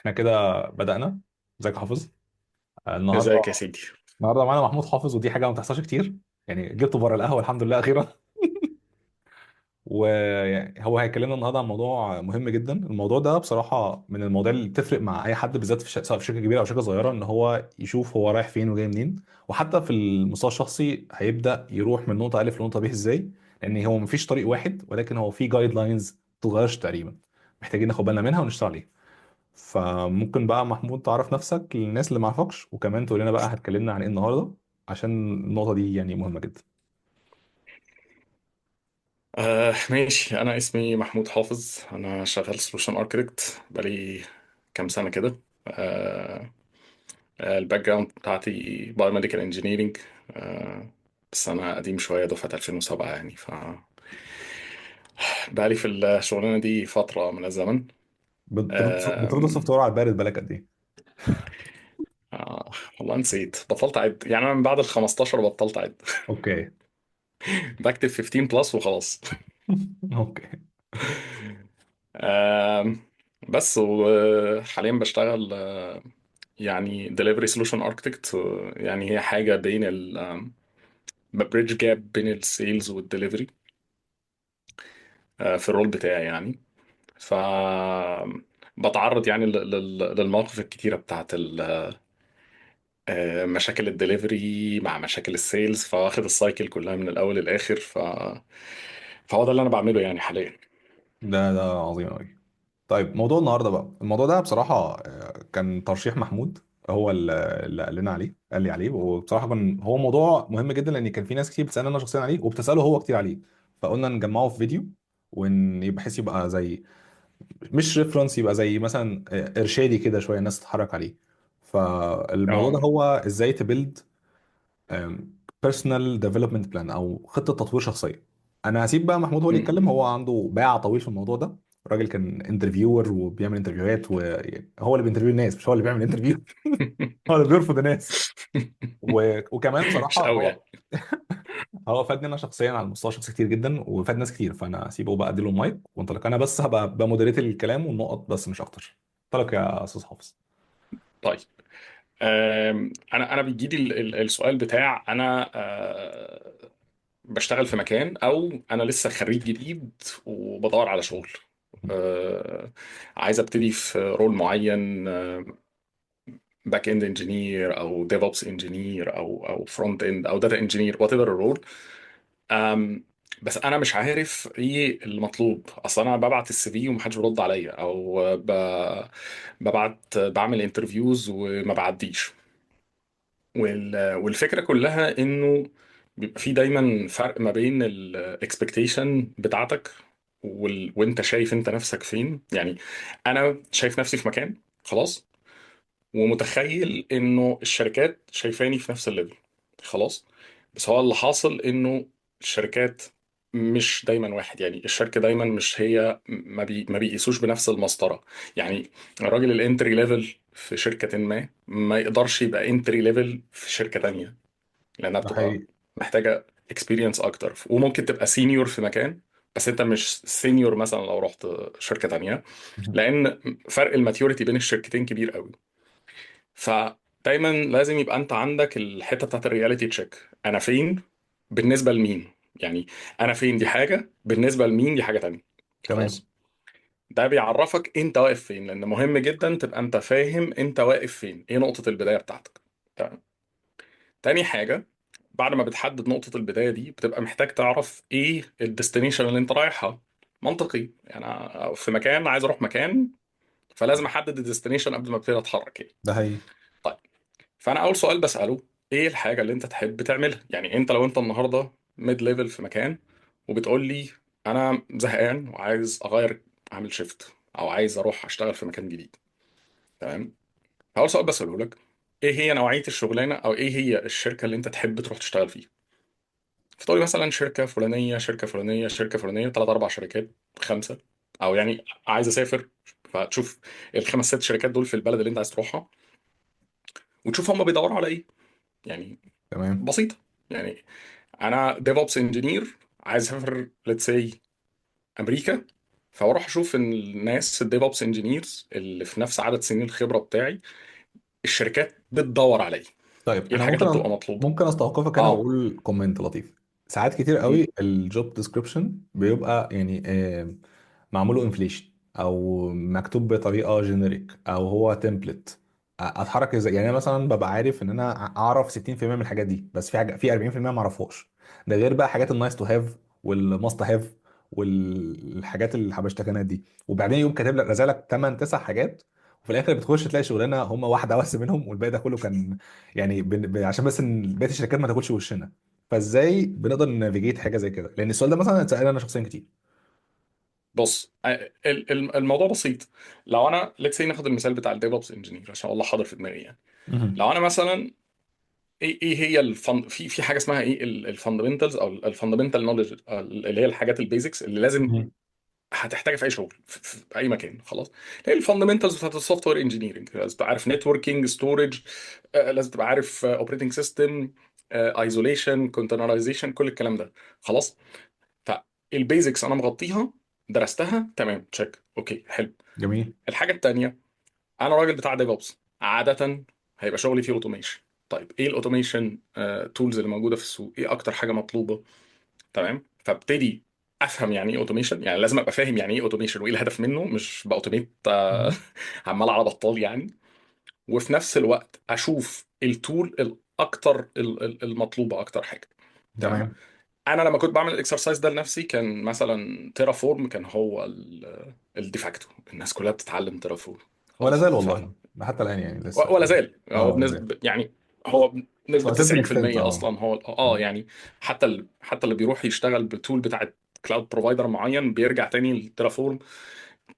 احنا كده بدأنا. ازيك يا حافظ؟ النهارده ازيك يا سيدي. معانا محمود حافظ، ودي حاجه ما بتحصلش كتير. يعني جبته بره القهوه الحمد لله اخيرا. وهو هيكلمنا النهارده عن موضوع مهم جدا. الموضوع ده بصراحه من المواضيع اللي بتفرق مع اي حد، بالذات سواء في شركه كبيره او شركه صغيره، ان هو يشوف هو رايح فين وجاي منين. وحتى في المستوى الشخصي هيبدأ يروح من نقطه الف لنقطه ب ازاي، لان هو مفيش طريق واحد، ولكن هو في جايد لاينز تتغيرش تقريبا، محتاجين ناخد بالنا منها ونشتغل عليها. فممكن بقى محمود تعرف نفسك للناس اللي ما عرفكش، وكمان تقول لنا بقى هتكلمنا عن ايه النهارده، عشان النقطة دي يعني مهمة جدا. ماشي، انا اسمي محمود حافظ. انا شغال سولوشن اركتكت بقالي كام سنه كده. آه الباك جراوند بتاعتي بايوميديكال انجينيرنج. آه بس انا قديم شويه، دفعه 2007 يعني. بقالي في الشغلانه دي فتره من الزمن. بترد آه السوفت وير على البارد بالك قد ايه؟ آه والله نسيت، بطلت اعد يعني. انا من بعد ال 15 بطلت اعد. اوكي. بكتب 15 بلس وخلاص. اوكي. آه بس وحاليا بشتغل يعني delivery solution architect. يعني هي حاجة بين بريدج جاب بين السيلز والدليفري في الرول بتاعي يعني. ف بتعرض يعني للمواقف الكتيرة بتاعت مشاكل الدليفري مع مشاكل السيلز، فواخد السايكل كلها من الأول للآخر. فهو ده اللي أنا بعمله يعني حاليا. ده عظيم قوي. طيب موضوع النهارده بقى، الموضوع ده بصراحة كان ترشيح محمود. هو اللي قال لنا عليه، قال لي عليه، وبصراحة كان هو موضوع مهم جدا، لان كان في ناس كتير بتسألني انا شخصيا عليه، وبتسأله هو كتير عليه. فقلنا نجمعه في فيديو، بحيث يبقى زي، مش ريفرنس، يبقى زي مثلا ارشادي كده شويه الناس تتحرك عليه. فالموضوع ده اه. هو ازاي تبيلد بيرسونال ديفلوبمنت بلان، او خطه تطوير شخصيه. انا هسيب بقى محمود هو اللي م- يتكلم، هو عنده باع طويل في الموضوع ده. الراجل كان انترفيور وبيعمل انترفيوهات، وهو اللي بينترفيو الناس، مش هو اللي بيعمل انترفيو. هو اللي بيرفض الناس. وكمان مش بصراحه قوي يعني. هو فادني انا شخصيا على المستوى الشخصي كتير جدا، وفاد ناس كتير. فانا هسيبه بقى، اديله المايك وانطلق. انا بس هبقى بمودريت الكلام والنقط بس، مش اكتر. انطلق يا استاذ حافظ. طيب. انا بيجي لي السؤال بتاع انا بشتغل في مكان، او انا لسه خريج جديد وبدور على شغل. آه، عايز ابتدي في رول معين، باك اند انجينير او ديف اوبس انجينير او فرونت اند او داتا انجينير، وات ايفر الرول. بس انا مش عارف ايه المطلوب اصلا. انا ببعت السي في ومحدش بيرد عليا، او بعمل انترفيوز وما بعديش. والفكرة كلها انه بيبقى في دايما فرق ما بين الاكسبكتيشن بتاعتك وانت شايف انت نفسك فين يعني. انا شايف نفسي في مكان خلاص، ومتخيل انه الشركات شايفاني في نفس الليفل خلاص. بس هو اللي حاصل انه الشركات مش دايما واحد يعني. الشركة دايما مش هي ما بيقيسوش بنفس المسطرة يعني. الراجل الانتري ليفل في شركة ما يقدرش يبقى انتري ليفل في شركة تانية، لأنها ده بتبقى حقيقي. محتاجة اكسبيرينس أكتر. وممكن تبقى سينيور في مكان، بس أنت مش سينيور مثلا لو رحت شركة تانية، لأن فرق الماتيوريتي بين الشركتين كبير قوي. فدايما لازم يبقى انت عندك الحته بتاعت الرياليتي تشيك. انا فين بالنسبه لمين يعني؟ انا فين دي حاجه، بالنسبه لمين دي حاجه تانية تمام. خلاص. ده بيعرفك انت واقف فين، لان مهم جدا تبقى انت فاهم انت واقف فين، ايه نقطه البدايه بتاعتك. تمام. تاني حاجه، بعد ما بتحدد نقطه البدايه دي، بتبقى محتاج تعرف ايه الديستنيشن اللي انت رايحها. منطقي يعني. أنا في مكان عايز اروح مكان، فلازم احدد الديستنيشن قبل ما ابتدي اتحرك يعني. ده حقيقي. طيب. فانا اول سؤال بساله، ايه الحاجه اللي انت تحب تعملها؟ يعني انت لو انت النهارده ميد ليفل في مكان، وبتقول لي انا زهقان وعايز اغير، اعمل شيفت، او عايز اروح اشتغل في مكان جديد. تمام. اول سؤال بساله لك، ايه هي نوعيه الشغلانه، او ايه هي الشركه اللي انت تحب تروح تشتغل فيها؟ فتقول لي مثلا شركه فلانيه، شركه فلانيه، شركه فلانيه، ثلاث اربع شركات، خمسه، او يعني عايز اسافر. فتشوف الخمس ست شركات دول في البلد اللي انت عايز تروحها، وتشوف هم بيدوروا على ايه يعني. تمام. بسيطه يعني. انا ديف اوبس انجينير، عايز اسافر ليتس سي امريكا، فبروح اشوف ان الناس الديف اوبس انجينيرز اللي في نفس عدد سنين الخبره بتاعي، الشركات بتدور عليا. طيب ايه انا الحاجات اللي بتبقى مطلوبه؟ ممكن استوقفك هنا اه. واقول كومنت لطيف. ساعات كتير مم. قوي الجوب ديسكريبشن بيبقى يعني معموله انفليشن، او مكتوب بطريقه جينيريك، او هو تمبلت. اتحرك ازاي؟ يعني انا مثلا ببقى عارف ان انا اعرف 60% من الحاجات دي، بس في حاجه في 40% ما اعرفهاش. ده غير بقى حاجات النايس تو هاف والماست هاف والحاجات الحبشتكنات دي. وبعدين يقوم كاتب لك رزالك 8 9 حاجات، وفي الاخر بتخش تلاقي شغلانه هم واحده بس منهم، والباقي ده كله كان يعني عشان بس ان بقيه الشركات ما تاكلش وشنا. فازاي بنقدر نافيجيت حاجه زي كده؟ لان السؤال ده مثلا اتسال انا شخصيا كتير. بص، الموضوع بسيط. لو انا ليتس سي ناخد المثال بتاع الديف اوبس انجينير عشان والله حاضر في دماغي يعني. مهم. لو انا مثلا، ايه هي في حاجه اسمها ايه الفاندمنتالز او الفاندمنتال نولج، اللي هي الحاجات البيزكس اللي لازم مهم. هتحتاجها في اي شغل، في اي مكان خلاص. هي الفاندمنتالز بتاعت السوفت وير انجينيرنج. لازم تبقى عارف نتوركينج، ستورج، لازم تبقى عارف اوبريتنج سيستم، ايزوليشن، كونتينرايزيشن، كل الكلام ده خلاص. فالبيزكس انا مغطيها، درستها تمام، تشيك، اوكي، حلو. جميل. الحاجه التانيه، انا راجل بتاع ديف اوبس عاده، هيبقى شغلي فيه اوتوميشن. طيب ايه الاوتوميشن تولز اللي موجوده في السوق؟ ايه اكتر حاجه مطلوبه؟ تمام. فابتدي افهم يعني ايه اوتوميشن. يعني لازم ابقى فاهم يعني ايه اوتوميشن وايه الهدف منه، مش باوتوميت مهم. عمال على بطال يعني. وفي نفس الوقت اشوف التول الاكتر المطلوبه اكتر حاجه. تمام. تمام. انا لما كنت بعمل الاكسرسايز ده لنفسي، كان مثلا تيرافورم كان هو الديفاكتو، الناس كلها بتتعلم تيرافورم ولا خلاص. زال والله حتى الان يعني لسه. ولا زال هو اه ولا زال. بنسبه يعني، هو بنسبه هو سيلف اكستنت 90% اه. اصلا هو يعني. حتى اللي بيروح يشتغل بتول بتاعت كلاود بروفايدر معين بيرجع تاني للتيرافورم.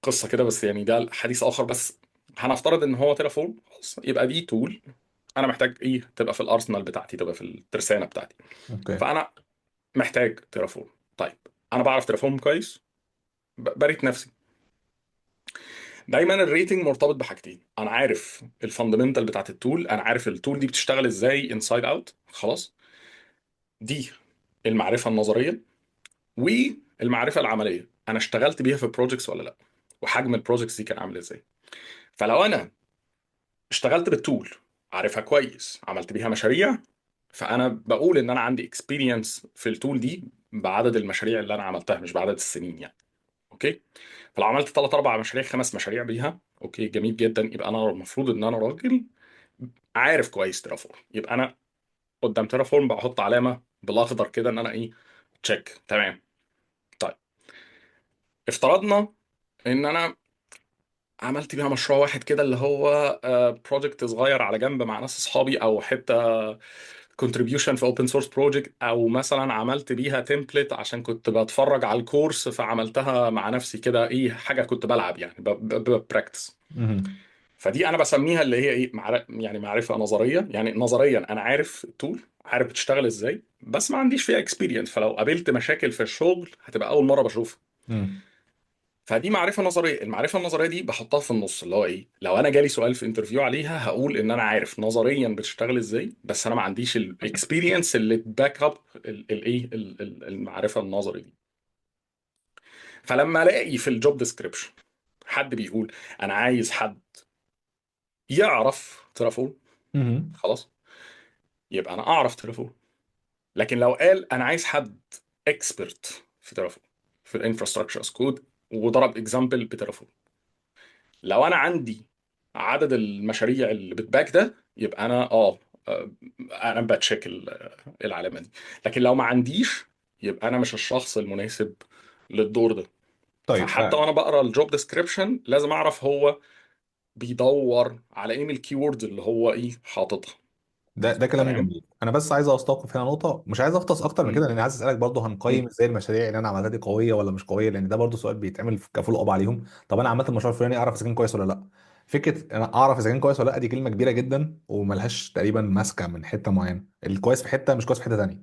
قصه كده بس يعني، ده حديث اخر. بس هنفترض ان هو تيرافورم خلاص، يبقى دي تول انا محتاج ايه تبقى في الارسنال بتاعتي، تبقى في الترسانه بتاعتي. اوكي. فانا محتاج تيرافورم. طيب انا بعرف تيرافورم كويس، بريت نفسي. دايما الريتنج مرتبط بحاجتين: انا عارف الفاندمنتال بتاعت التول، انا عارف التول دي بتشتغل ازاي انسايد اوت خلاص. دي المعرفه النظريه. والمعرفه العمليه، انا اشتغلت بيها في بروجكتس ولا لا، وحجم البروجكتس دي كان عامل ازاي. فلو انا اشتغلت بالتول، عارفها كويس، عملت بيها مشاريع، فانا بقول ان انا عندي اكسبيرينس في التول دي بعدد المشاريع اللي انا عملتها، مش بعدد السنين يعني. اوكي. فلو عملت ثلاث اربع مشاريع، خمس مشاريع بيها، اوكي جميل جدا، يبقى انا المفروض ان انا راجل عارف كويس تيرافورم. يبقى انا قدام تيرافورم بحط علامه بالاخضر كده ان انا ايه، تشيك، تمام. طيب افترضنا ان انا عملت بيها مشروع واحد كده، اللي هو بروجكت صغير على جنب مع ناس اصحابي، او حته كونتريبيوشن في اوبن سورس بروجكت، او مثلا عملت بيها تمبلت عشان كنت بتفرج على الكورس فعملتها مع نفسي كده، ايه حاجه كنت بلعب يعني ببراكتس. مهم. فدي انا بسميها اللي هي ايه، يعني معرفه نظريه. يعني نظريا انا عارف التول، عارف بتشتغل ازاي، بس ما عنديش فيها اكسبيرينس، فلو قابلت مشاكل في الشغل هتبقى اول مره بشوفها. مم. فدي معرفه نظريه. المعرفه النظريه دي بحطها في النص، اللي هو ايه، لو انا جالي سؤال في انترفيو عليها هقول ان انا عارف نظريا بتشتغل ازاي، بس انا ما عنديش الاكسبيرينس اللي تباك اب الايه المعرفه النظري دي. فلما الاقي في الجوب ديسكريبشن حد بيقول انا عايز حد يعرف ترافول، مهم. خلاص، يبقى انا اعرف ترافول. لكن لو قال انا عايز حد اكسبرت في ترافول، في الانفراستراكشر از كود، وضرب اكزامبل بترافول، لو انا عندي عدد المشاريع اللي بتباك ده، يبقى انا انا بتشيك العلامه دي. لكن لو ما عنديش، يبقى انا مش الشخص المناسب للدور ده. طيب فحتى وانا بقرا الجوب ديسكريبشن لازم اعرف هو بيدور على ايه من الكيوردز اللي هو ايه حاططها. ده كلام تمام. جميل. انا بس عايز استوقف هنا نقطه، مش عايز اغطس اكتر من م- كده، لان عايز اسالك برضه هنقيم م- ازاي المشاريع اللي انا عملتها دي قويه ولا مش قويه، لان ده برضه سؤال بيتعمل كفول اب عليهم. طب انا عملت المشروع الفلاني، اعرف اذا كان كويس ولا لا؟ فكره انا اعرف اذا كان كويس ولا لا دي كلمه كبيره جدا، وملهاش تقريبا ماسكه من حته معينه. الكويس في حته مش كويس في حته تانيه.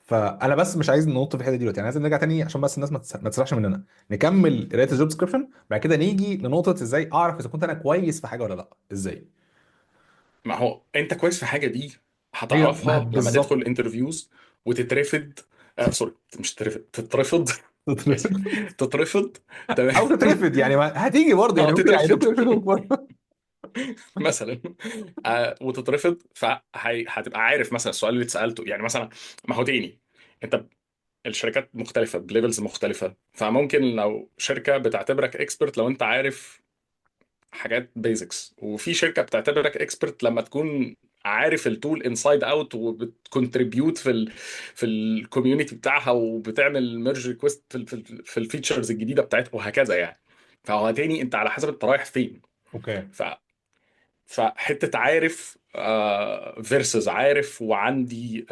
فانا بس مش عايز ننط في الحته دي دلوقتي، يعني عايز نرجع تاني عشان بس الناس ما تسرحش مننا. نكمل قرايه الجوب ديسكربشن، بعد كده نيجي لنقطه ازاي اعرف اذا كنت انا كويس في حاجه ولا لا، ازاي. ما هو انت كويس في حاجه دي ايوه ما هتعرفها لما تدخل بالظبط. الانترفيوز وتترفض. سوري، مش تترفض، تترفض ماشي، تترفض. تمام. او تترفض يعني، ما هتيجي برضه اه يعني، ممكن تترفض يعيدوك يرفضوك برضه. مثلا. وتترفض، فهتبقى عارف مثلا السؤال اللي اتسالته، يعني مثلا، ما هو تاني، انت الشركات مختلفه بليفلز مختلفه، فممكن لو شركه بتعتبرك اكسبرت لو انت عارف حاجات بيزكس، وفي شركه بتعتبرك اكسبرت لما تكون عارف التول انسايد اوت، وبتكونتريبيوت في الكوميونتي بتاعها، وبتعمل ميرج ريكويست في الفيتشرز الجديده بتاعتها، وهكذا يعني. فهو تاني انت على حسب انت رايح فين. اوكي. ف فحته عارف فيرسز عارف وعندي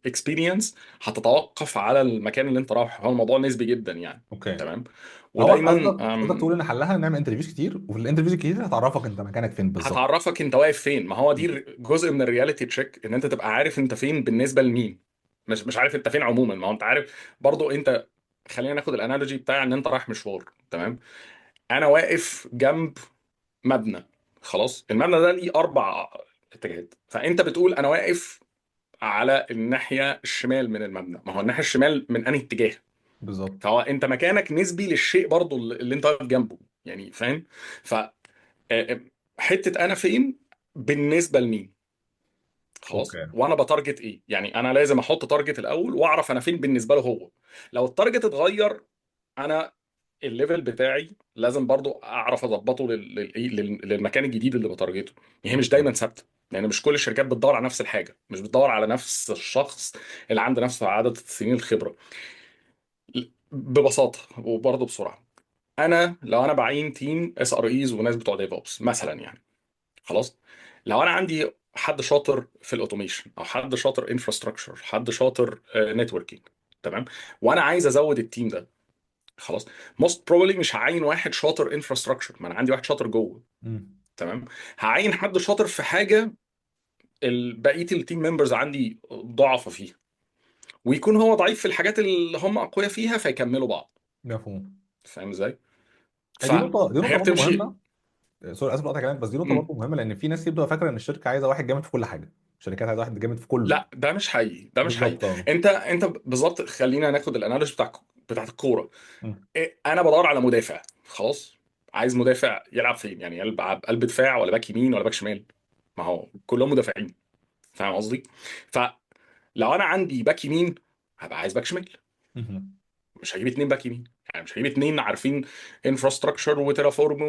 اكسبيرينس، هتتوقف على المكان اللي انت رايح. هو الموضوع نسبي جدا يعني. اوكي. تمام. فهو ودايما قصدك تقول ان حلها نعمل انترفيوز كتير، وفي الانترفيوز الكتير هتعرفك انت مكانك فين بالظبط. هتعرفك انت واقف فين. ما هو دي جزء من الرياليتي تشيك، ان انت تبقى عارف انت فين بالنسبه لمين، مش عارف انت فين عموما. ما هو انت عارف برضو انت. خلينا ناخد الانالوجي بتاع ان انت رايح مشوار. تمام. انا واقف جنب مبنى. خلاص، المبنى ده ليه 4 اتجاهات، فانت بتقول انا واقف على الناحيه الشمال من المبنى. ما هو الناحيه الشمال من انهي اتجاه؟ بالظبط. فهو انت مكانك نسبي للشيء برضو اللي انت واقف جنبه، يعني فاهم. ف حته انا فين بالنسبه لمين. خلاص، اوكي. وانا بتارجت ايه. يعني انا لازم احط تارجت الاول واعرف انا فين بالنسبه له هو. لو التارجت اتغير، انا الليفل بتاعي لازم برضو اعرف اظبطه للمكان الجديد اللي بتارجته. يعني هي مش بالظبط. دايما ثابته، لان مش كل الشركات بتدور على نفس الحاجه، مش بتدور على نفس الشخص اللي عنده نفس عدد سنين الخبره. ببساطه وبرضه بسرعه، انا لو انا بعين تيم اس ار ايز وناس بتوع ديف اوبس مثلا يعني، خلاص، لو انا عندي حد شاطر في الاوتوميشن، او حد شاطر انفراستراكشر، حد شاطر نتوركينج، تمام، وانا عايز ازود التيم ده، خلاص، موست بروبلي مش هعين واحد شاطر انفراستراكشر، ما انا عندي واحد شاطر جوه. امم. تمام. هعين حد شاطر في حاجه بقيه التيم ممبرز عندي ضعفة فيها، ويكون هو ضعيف في الحاجات اللي هم اقوياء فيها، فيكملوا بعض. مفهوم. فاهم ازاي؟ دي نقطة فهي برضه بتمشي. مهمة. سوري اسف اقطع كلامك، بس دي نقطة مم. برضه مهمة، لان في ناس كتير بتبقى فاكرة ان الشركة عايزة واحد جامد في كل حاجة. الشركات عايزة واحد جامد في كله. لا، ده مش حقيقي، ده مش حقيقي. بالظبط اه. انت بالظبط، خلينا ناخد الانالوجي بتاعت الكوره. مم. انا بدور على مدافع، خلاص، عايز مدافع يلعب فين؟ يعني قلب دفاع، ولا باك يمين، ولا باك شمال؟ ما هو كلهم مدافعين. فاهم قصدي؟ فلو انا عندي باك يمين، هبقى عايز باك شمال. مهم. مش هجيب 2 باك يمين، يعني مش هجيب 2 عارفين انفراستراكشر وتيرافورم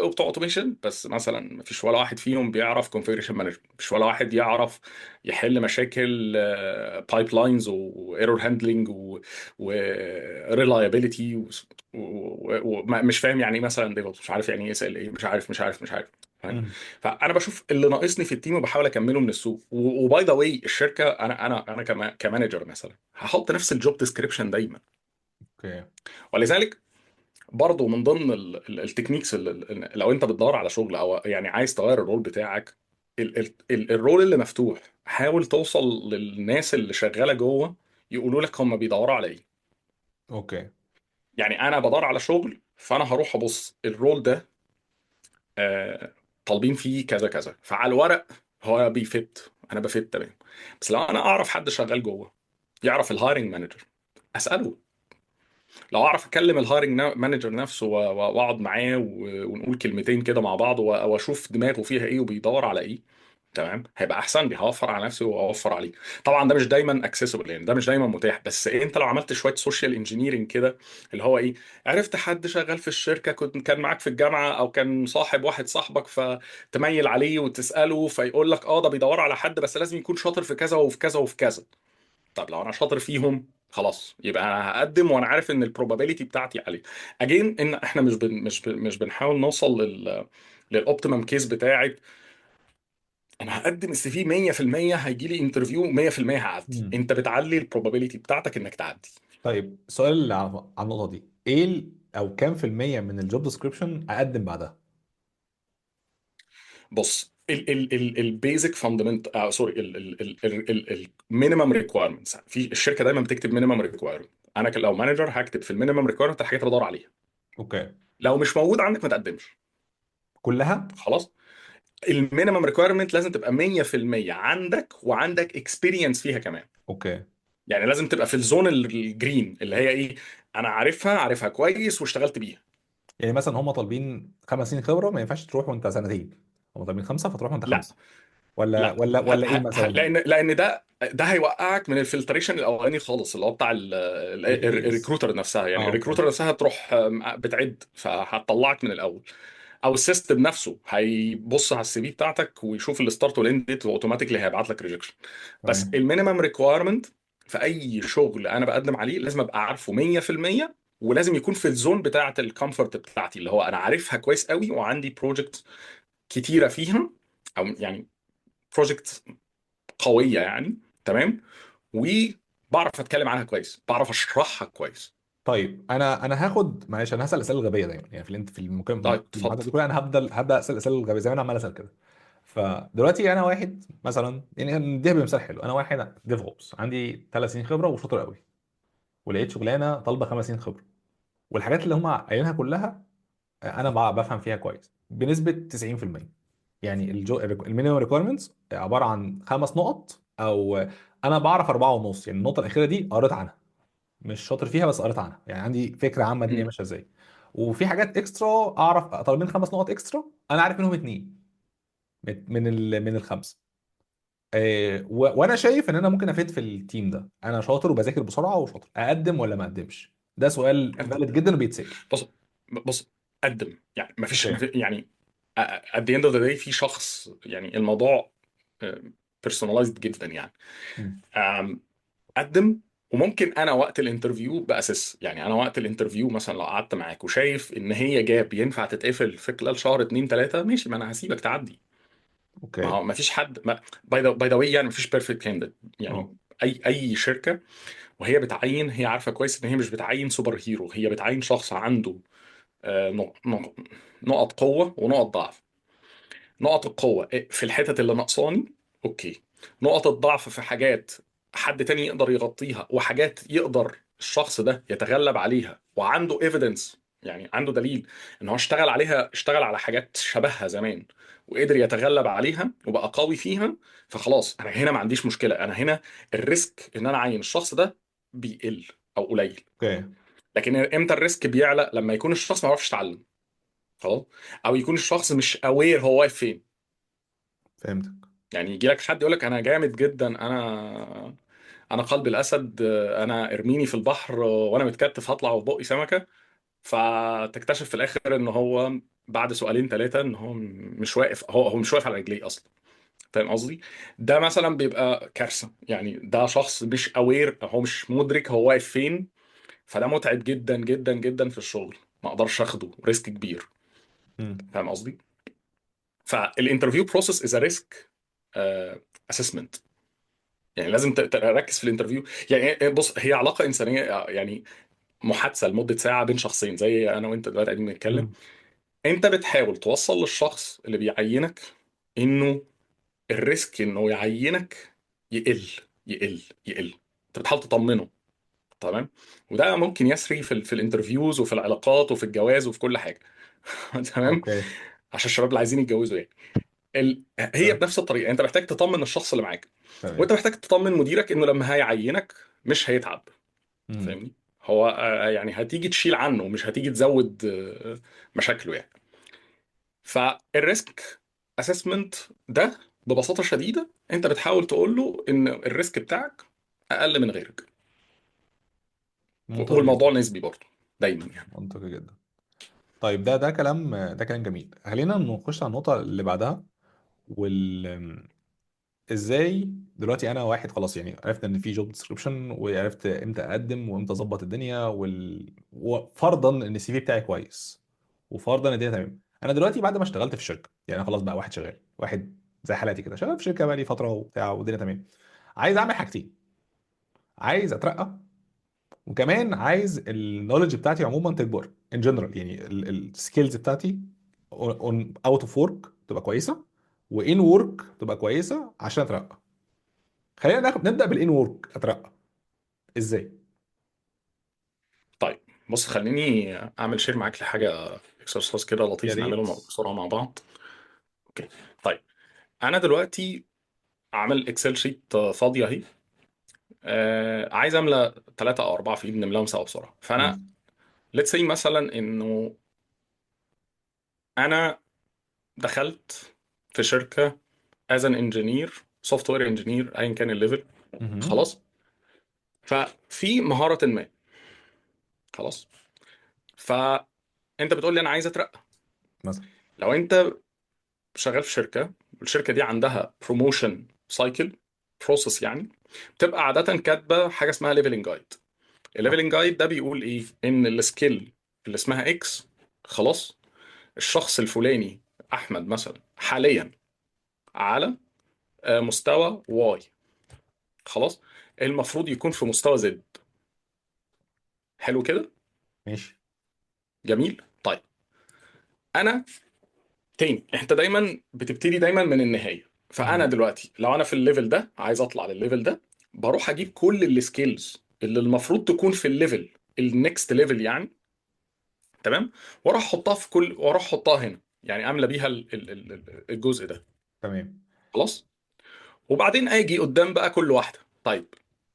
وبتوع اوتوميشن بس، مثلا مفيش ولا واحد فيهم بيعرف كونفيجريشن مانجمنت، مفيش ولا واحد يعرف يحل مشاكل بايب لاينز وايرور هاندلنج وريلايبيليتي، ومش فاهم يعني ايه مثلا ديفوبس، مش عارف يعني ايه اس ال ايه، مش عارف. فاهم. مم. فانا بشوف اللي ناقصني في التيم وبحاول اكمله من السوق. وباي ذا واي، الشركه، انا كمانجر مثلا هحط نفس الجوب ديسكريبشن دايما. اوكي. ولذلك برضو من ضمن التكنيكس، لو انت بتدور على شغل، او يعني عايز تغير الرول بتاعك، الرول اللي مفتوح، حاول توصل للناس اللي شغاله جوه يقولوا لك هم بيدوروا على ايه. اوكي. يعني انا بدور على شغل، فانا هروح ابص الرول ده طالبين فيه كذا كذا، فعلى الورق هو بيفت، انا بفت تمام. بس لو انا اعرف حد شغال جوه يعرف الهايرنج مانجر، اساله. لو اعرف اكلم الهايرنج مانجر نفسه واقعد معاه ونقول كلمتين كده مع بعض، واشوف دماغه فيها ايه وبيدور على ايه، تمام، هيبقى احسن لي، هوفر على نفسي واوفر عليه. طبعا ده مش دايما اكسسبل، يعني ده مش دايما متاح، بس انت لو عملت شويه سوشيال انجينيرنج كده، اللي هو ايه، عرفت حد شغال في الشركه كان معاك في الجامعه، او كان صاحب واحد صاحبك، فتميل عليه وتساله، فيقول لك اه ده بيدور على حد، بس لازم يكون شاطر في كذا وفي كذا وفي كذا. طب لو انا شاطر فيهم، خلاص، يبقى انا هقدم وانا عارف ان البروبابيلتي بتاعتي عليه. اجين ان احنا مش بنحاول نوصل للاوبتيمم كيس بتاعت انا هقدم السي في 100% هيجي لي انترفيو 100% هعدي. مم. انت بتعلي البروبابيلتي بتاعتك انك تعدي. طيب السؤال اللي على النقطة دي، ايه او كام في المية من الجوب ديسكريبشن اقدم بعدها؟ بص، البيزك فاندمنت، سوري، المينيمم ريكويرمنتس في الشركه دايما بتكتب مينيمم ريكويرمنت. انا لو مانجر هكتب في المينيمم ريكويرمنت الحاجات اللي بدور عليها. اوكي. لو مش موجود عندك ما تقدمش. كلها. خلاص. المينيمم ريكويرمنت لازم تبقى 100% عندك، وعندك اكسبيرينس فيها كمان. اوكي. يعني لازم تبقى في الزون الجرين اللي هي ايه، انا عارفها كويس واشتغلت بيها. يعني مثلا هم طالبين 5 سنين خبره، ما ينفعش تروح وانت سنتين. هم طالبين 5 فتروح وانت لا 5. ولا لا ولا ولا ايه مثلا؟ لان ده هيوقعك من الفلتريشن الاولاني خالص، اللي هو بتاع الانترفيوز. الريكروتر نفسها. يعني اه اوكي. الريكروتر نفسها تروح بتعد، فهتطلعك من الاول. او السيستم نفسه هيبص على السي في بتاعتك ويشوف الستارت والاند ديت، واوتوماتيكلي هيبعت لك ريجكشن. بس تمام. المينيمم ريكويرمنت في اي شغل انا بقدم عليه لازم ابقى عارفه 100%، ولازم يكون في الزون بتاعه الكومفورت بتاعتي، اللي هو انا عارفها كويس قوي وعندي بروجكت كتيره فيها، او يعني بروجكت قويه يعني. تمام. وبعرف اتكلم عنها كويس، بعرف اشرحها كويس. طيب انا هاخد معلش، انا هسال اسئله غبيه دايما يعني في المكالمه، طيب في المحادثه اتفضل. دي كلها انا هبدا اسال اسئله غبيه زي ما انا عمال اسال كده. فدلوقتي انا واحد مثلا، يعني نديها بمثال حلو، انا واحد ديف اوبس عندي 3 سنين خبره وشاطر قوي، ولقيت شغلانه طالبه 5 سنين خبره، والحاجات اللي هم قايلينها كلها انا بفهم فيها كويس بنسبه 90%. يعني المينيمم ريكويرمنتس عباره عن 5 نقط، او انا بعرف 4 ونص، يعني النقطه الاخيره دي قريت عنها، مش شاطر فيها بس قريت عنها، يعني عندي فكره عامه الدنيا مم. ماشيه ازاي. وفي حاجات اكسترا اعرف، طالبين 5 نقط اكسترا، انا عارف منهم 2 من الخمسه. وانا شايف ان انا ممكن افيد في التيم ده، انا شاطر وبذاكر بسرعه وشاطر، اقدم ولا ما اقدمش؟ ده سؤال انت فالid جدا وبيتسال. بص بص قدم. يعني اوكي. يعني at the end of the day في شخص، يعني الموضوع personalized جدا يعني. مم. آم، قدم. وممكن انا وقت الانترفيو باسس، يعني انا وقت الانترفيو مثلا لو قعدت معاك وشايف ان هي جاب ينفع تتقفل في خلال شهر اتنين تلاته، ماشي، ما انا هسيبك تعدي. ما اوكي. هو ما فيش حد باي ذا واي، يعني ما فيش بيرفكت كانديد اه. يعني. اي شركه وهي بتعين هي عارفه كويس ان هي مش بتعين سوبر هيرو، هي بتعين شخص عنده نقط قوه ونقط ضعف. نقط القوة في الحتت اللي ناقصاني، اوكي. نقط الضعف في حاجات حد تاني يقدر يغطيها، وحاجات يقدر الشخص ده يتغلب عليها وعنده ايفيدنس، يعني عنده دليل ان هو اشتغل عليها، اشتغل على حاجات شبهها زمان وقدر يتغلب عليها وبقى قوي فيها. فخلاص انا هنا ما عنديش مشكلة، انا هنا الريسك ان انا اعين الشخص ده بيقل او قليل. اوكي. لكن امتى الريسك بيعلى؟ لما يكون الشخص ما يعرفش يتعلم، خلاص، او يكون الشخص مش اوير هو واقف فين. فهمتك. يعني يجي لك حد يقول لك انا جامد جدا، انا قلب الاسد، انا ارميني في البحر وانا متكتف هطلع في بقي سمكه. فتكتشف في الاخر ان هو بعد سؤالين ثلاثه ان هو مش واقف، هو مش واقف على رجليه اصلا. فاهم قصدي؟ ده مثلا بيبقى كارثه، يعني ده شخص مش اوير، هو مش مدرك هو واقف فين. فده متعب جدا جدا جدا في الشغل، ما اقدرش اخده، ريسك كبير. مم. فاهم قصدي؟ فالانترفيو بروسيس از ريسك اسسمنت. يعني لازم تركز في الانترفيو. يعني بص، هي علاقه انسانيه يعني، محادثه لمده ساعه بين شخصين زي انا وانت دلوقتي قاعدين بنتكلم. مم. انت بتحاول توصل للشخص اللي بيعينك انه الريسك انه يعينك يقل يقل يقل. انت بتحاول تطمنه. تمام. وده ممكن يسري في الانترفيوز وفي العلاقات وفي الجواز وفي كل حاجه. تمام. اوكي. عشان الشباب اللي عايزين يتجوزوا يعني. هي تمام. بنفس الطريقه، انت محتاج تطمن الشخص اللي معاك، وانت تمام. محتاج تطمن مديرك انه لما هيعينك مش هيتعب. مم. فاهمني؟ هو يعني هتيجي تشيل عنه، مش هتيجي تزود مشاكله يعني. فالريسك اسسمنت ده ببساطه شديده انت بتحاول تقول له ان الريسك بتاعك اقل من غيرك. منطقي جدا. والموضوع نسبي برضه دايما يعني. منطقي جدا. طيب ده كلام جميل، خلينا نخش على النقطة اللي بعدها. وال ازاي دلوقتي انا واحد خلاص، يعني عرفت ان في جوب ديسكريبشن، وعرفت امتى اقدم وامتى اظبط الدنيا وفرضا ان السي في بتاعي كويس، وفرضا ان الدنيا تمام، انا دلوقتي بعد ما اشتغلت في الشركة، يعني أنا خلاص بقى واحد شغال، واحد زي حالاتي كده شغال في شركة بقى لي فترة وبتاع والدنيا تمام، عايز اعمل حاجتين: عايز اترقى، وكمان عايز النولج بتاعتي عموما تكبر ان جنرال، يعني السكيلز بتاعتي اون اوت اوف ورك تبقى كويسه، وان ورك تبقى كويسه عشان اترقى. خلينا نبدا بالان ورك، اترقى ازاي؟ طيب بص، خليني اعمل شير معاك لحاجه اكسرسايز كده يا لطيف نعمله ريت. بسرعه مع بعض. اوكي. طيب انا دلوقتي عامل اكسل شيت فاضيه اهي، عايز املى 3 او 4 فيلد نملاهم سوا بسرعه. فانا ماشي. ليتس سي مثلا انه انا دخلت في شركه از ان انجينير، سوفت وير انجينير، ايا كان الليفل. مهم. خلاص. ففي مهاره ما. خلاص. فانت بتقول لي انا عايز اترقى. مثلا. لو انت شغال في شركه والشركه دي عندها بروموشن سايكل بروسيس، يعني بتبقى عاده كاتبه حاجه اسمها ليفلنج جايد. صح. الليفلنج جايد ده بيقول ايه؟ ان السكيل اللي اسمها اكس، خلاص، الشخص الفلاني احمد مثلا حاليا على مستوى واي، خلاص، المفروض يكون في مستوى زد. حلو كده. ماشي. جميل. طيب انا تاني، انت دايما بتبتدي دايما من النهايه. فانا مهم. دلوقتي لو انا في الليفل ده عايز اطلع للليفل ده، بروح اجيب كل السكيلز اللي المفروض تكون في الليفل النكست ليفل يعني. تمام. واروح احطها في كل، واروح احطها هنا، يعني املى بيها الجزء ده. تمام. خلاص. وبعدين اجي قدام بقى كل واحده. طيب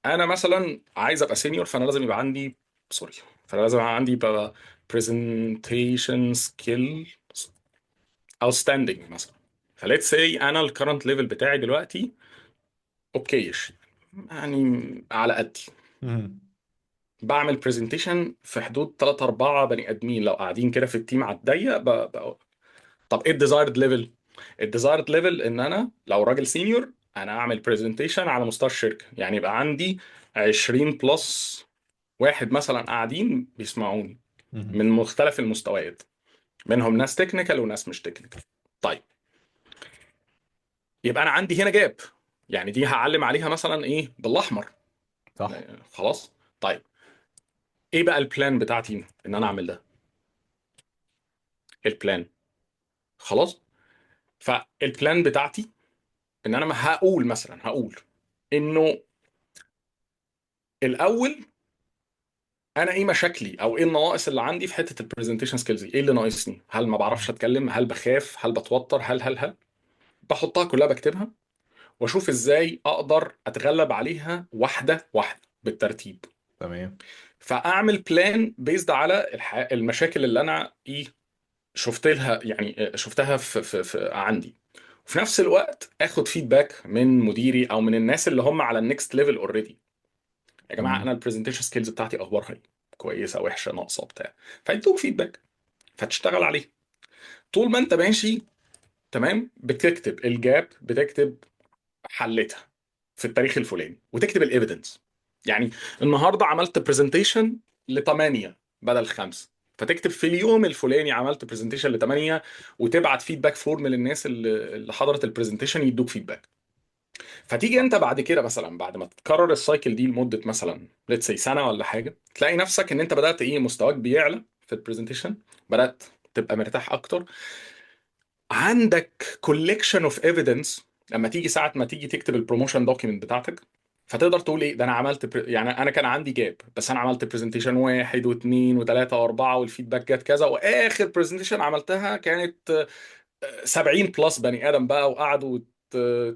انا مثلا عايز ابقى سينيور، فانا لازم يبقى عندي، سوري، فانا لازم يبقى عندي بقى presentation skill outstanding مثلا. فليتس سي انا الكرنت ليفل بتاعي دلوقتي اوكيش، يعني على قدي. مهم. بعمل برزنتيشن في حدود 3 4 بني ادمين لو قاعدين كده في التيم على الضيق طب ايه الديزايرد ليفل؟ الديزايرد ليفل ان انا لو راجل سينيور انا اعمل برزنتيشن على مستوى الشركه، يعني يبقى عندي 20 بلس واحد مثلا قاعدين بيسمعوني مهم. من مختلف المستويات، منهم ناس تكنيكال وناس مش تكنيكال. طيب يبقى انا عندي هنا جاب، يعني دي هعلم عليها مثلا ايه بالاحمر. صح. خلاص. طيب ايه بقى البلان بتاعتي ان انا اعمل ده؟ البلان، خلاص. فالبلان بتاعتي ان انا ما هقول مثلا، هقول انه الاول انا ايه مشاكلي او ايه النواقص اللي عندي في حته البرزنتيشن سكيلز. ايه اللي ناقصني؟ هل ما بعرفش مهم. اتكلم؟ هل بخاف؟ هل بتوتر؟ هل بحطها كلها بكتبها، واشوف ازاي اقدر اتغلب عليها واحده واحده بالترتيب. تمام. فاعمل بلان بيزد على المشاكل اللي انا ايه شفت لها، يعني شفتها في عندي. وفي نفس الوقت اخد فيدباك من مديري او من الناس اللي هم على النكست ليفل اوريدي. يا جماعه تمام. انا البرزنتيشن سكيلز بتاعتي اخبارها ايه؟ كويسه، وحشه، ناقصه، بتاع. فيدوك فيدباك فتشتغل عليه. طول ما انت ماشي تمام بتكتب الجاب، بتكتب حلتها في التاريخ الفلاني، وتكتب الايفيدنس. يعني النهارده عملت برزنتيشن ل 8 بدل 5، فتكتب في اليوم الفلاني عملت برزنتيشن ل 8، وتبعت فيدباك فورم للناس اللي حضرت البرزنتيشن يدوك فيدباك. فتيجي انت بعد كده مثلا بعد ما تكرر السايكل دي لمده مثلا ليتس سي سنه ولا حاجه، تلاقي نفسك ان انت بدات ايه مستواك بيعلى في البرزنتيشن، بدات تبقى مرتاح اكتر، عندك كوليكشن اوف ايفيدنس. لما تيجي ساعه ما تيجي تكتب البروموشن دوكيمنت بتاعتك، فتقدر تقول ايه ده انا عملت يعني انا كان عندي جاب، بس انا عملت برزنتيشن واحد واثنين وثلاثه واربعه والفيدباك جت كذا، واخر برزنتيشن عملتها كانت 70 بلس بني ادم بقى وقعدوا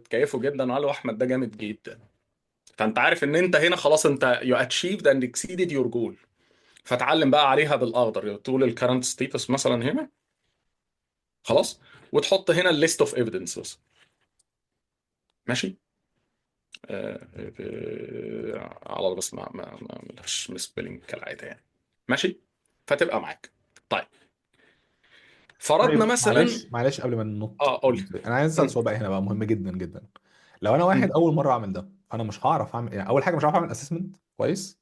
تكيفوا جدا وقالوا احمد ده جامد جدا. فانت عارف ان انت هنا خلاص انت you achieved and exceeded your goal. فتعلم بقى عليها بالاخضر تقول الكرنت ستيتس مثلا هنا، خلاص، وتحط هنا الليست اوف ايفيدنس بس. ماشي. على الله، بس ما ملهاش سبيلنج كالعاده يعني. ماشي. فتبقى معاك. طيب فرضنا طيب مثلا. معلش معلش قبل ما ننط، اه قول لي. انا عايز اسال مم. سؤال بقى هنا بقى مهم جدا جدا. لو انا واحد مم. اول مره اعمل ده، انا مش هعرف اعمل، يعني اول حاجه مش هعرف اعمل اسسمنت كويس.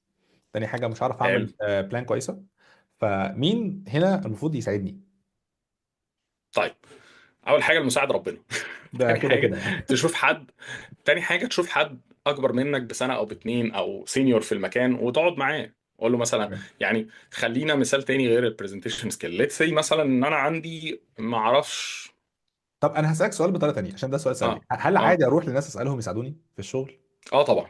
تاني حاجه مش هعرف حلو. اعمل بلان كويسه. فمين هنا المفروض يساعدني؟ طيب اول حاجه المساعد ربنا. ده تاني كده حاجه كده يعني. تشوف حد. تاني حاجه تشوف حد اكبر منك بسنه او باتنين او سينيور في المكان وتقعد معاه. قول له مثلا، يعني خلينا مثال تاني غير البرزنتيشن سكيل. ليتس سي مثلا ان انا عندي ما اعرفش. طب انا هسالك سؤال بطريقه تانيه عشان ده سؤال سلبي، اه. هل اه. عادي اروح لناس اسالهم يساعدوني في الشغل؟ اه طبعا.